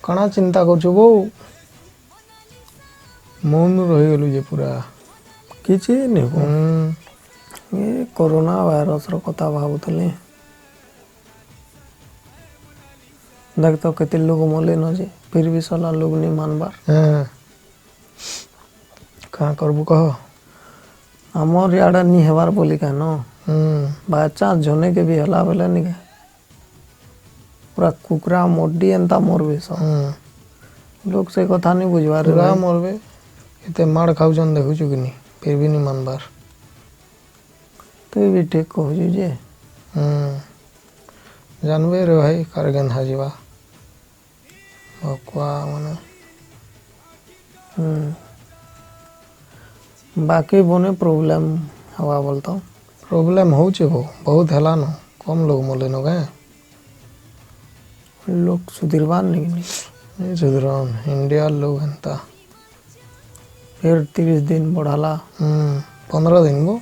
କାଣା ଚିନ୍ତା କରୁଛୁ ବୋ ମୌନ ରହିଗଲୁ ଯେ ପୁରା କିଛି ନେବ ଏ କରୋନା ଭାଇରସର କଥା ଭାବୁଥିଲି देख तो केते लोग मले न जे फिर भी साला लोग नहीं मानबार କାଣା କରବୁ କହ हमर याडा नहीं हेबार बोली का न बाय चांस जने के भी हला बेले नहीं पूरा कुकरा मोडी एंता मोरबे सब लोग से कथा नहीं बुझबार पूरा मोरबे एते मार खाउछन देखुछु कि नहीं फिर भी नहीं मानबार तो भी ठीक कहू जे जानबे रे भाई कारगन हाजिबा भकुआ माने बाकी बोने प्रॉब्लम हवा बोलता प्रोब्लेम होउछे हो बहुत हेला न कम लोग मोले न गए लोग सुधीरबान नहीं सुधरन इंडिया लोग हंता फिर 30 दिन बढ़ाला 15 दिन गो